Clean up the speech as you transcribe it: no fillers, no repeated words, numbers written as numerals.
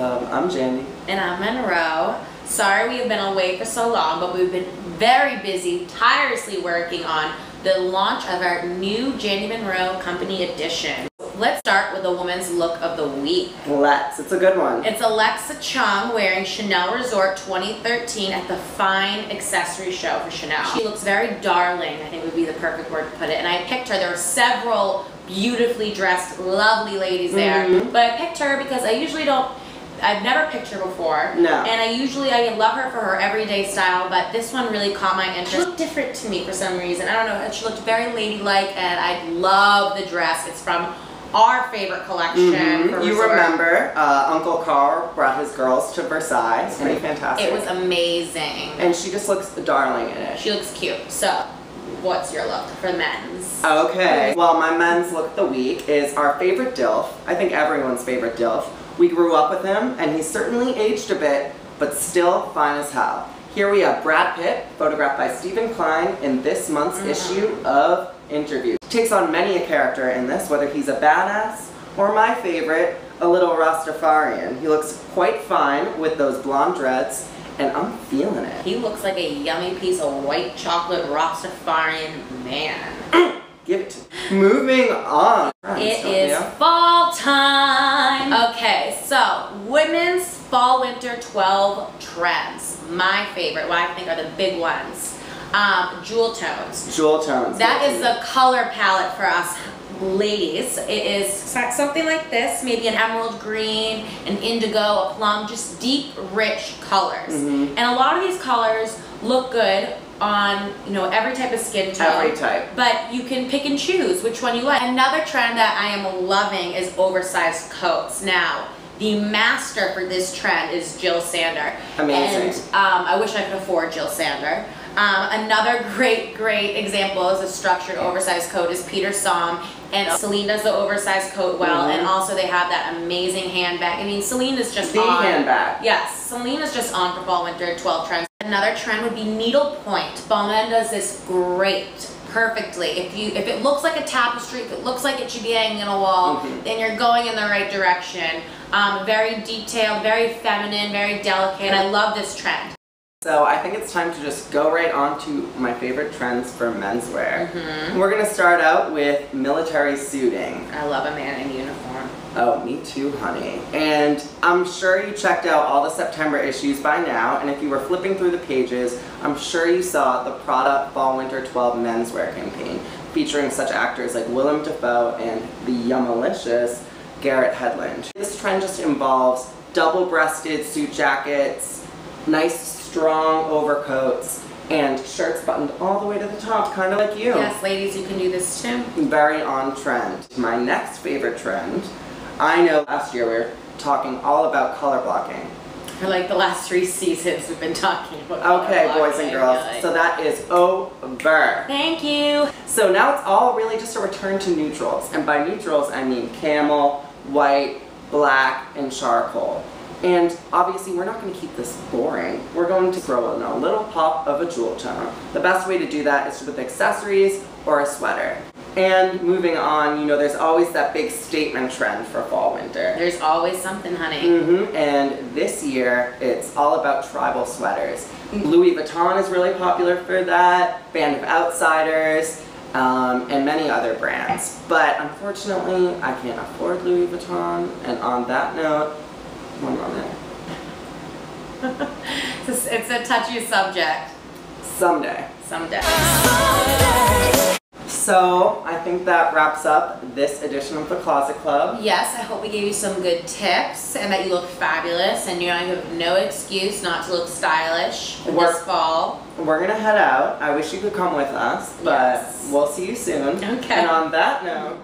I'm Jandy. And I'm Monroe. Sorry we have been away for so long, but we've been very busy, tirelessly working on the launch of our new Jandy Monroe Company Edition. Let's start with the woman's look of the week. It's a good one. It's Alexa Chung wearing Chanel Resort 2013 at the Fine Accessory Show for Chanel. She looks very darling, I think would be the perfect word to put it. And I picked her. There were several beautifully dressed, lovely ladies there. But I picked her because I've never picked her before. No. And I love her for her everyday style, but this one really caught my interest. She looked different to me for some reason. I don't know, she looked very ladylike, and I love the dress. It's from our favorite collection. For you remember Uncle Carl brought his girls to Versailles. It's pretty fantastic. It was amazing. And she just looks darling in it. She looks cute. So, what's your look for men's? Okay, well, my men's look of the week is our favorite DILF. I think everyone's favorite DILF. We grew up with him, and he's certainly aged a bit, but still fine as hell. Here we have Brad Pitt, photographed by Stephen Klein in this month's issue of Interview. He takes on many a character in this, whether he's a badass or, my favorite, a little Rastafarian. He looks quite fine with those blonde dreads, and I'm feeling it. He looks like a yummy piece of white chocolate Rastafarian man. Give it to me. Moving on. It is fall time. Okay, so women's fall winter 12 trends. My favorite, what I think are the big ones. Jewel tones. Jewel tones. That is the color palette for us ladies. It is something like this, maybe an emerald green, an indigo, a plum, just deep, rich colors. And a lot of these colors look good on, every type of skin tone. Every type. But you can pick and choose which one you like. Another trend that I am loving is oversized coats. Now, the master for this trend is Jill Sander. Amazing. And I wish I could afford Jill Sander. Another great example is a structured oversized coat is Peter Somm, and Celine does the oversized coat well, and also they have that amazing handbag. I mean, Celine is just on. Handbag. Yes, Celine is just on for fall winter 12 trends. Another trend would be needlepoint. Balmain does this perfectly. If it looks like a tapestry, if it looks like it should be hanging on a wall, then you're going in the right direction. Very detailed, very feminine, very delicate, and I love this trend. So I think it's time to just go right on to my favorite trends for menswear. We're going to start out with military suiting. I love a man in uniform. Oh, me too, honey. And I'm sure you checked out all the September issues by now, and if you were flipping through the pages, I'm sure you saw the Prada Fall Winter 12 menswear campaign, featuring such actors like Willem Dafoe and the yummalicious Garrett Hedlund. This trend just involves double-breasted suit jackets, nice strong overcoats, and shirts buttoned all the way to the top, kind of like you. Yes, ladies, you can do this too. Very on trend. My next favorite trend, I know last year we were talking all about color blocking. For like the last 3 seasons we've been talking about Okay, color boys blocking, and girls, so that is over. Thank you. So now it's all really just a return to neutrals, and by neutrals I mean camel, white, black, and charcoal. And obviously we're not going to keep this boring. We're going to throw in a little pop of a jewel tone. The best way to do that is with accessories or a sweater. And moving on, there's always that big statement trend for fall winter. There's always something, honey. And this year it's all about tribal sweaters. Louis Vuitton is really popular for that, Band of Outsiders, and many other brands. But unfortunately, I can't afford Louis Vuitton, and on that note, one moment. It's a touchy subject. Someday. Someday. So, I think that wraps up this edition of the Closet Club. Yes, I hope we gave you some good tips and that you look fabulous and you have no excuse not to look stylish this fall. We're gonna head out. I wish you could come with us, but we'll see you soon. Okay. And on that note...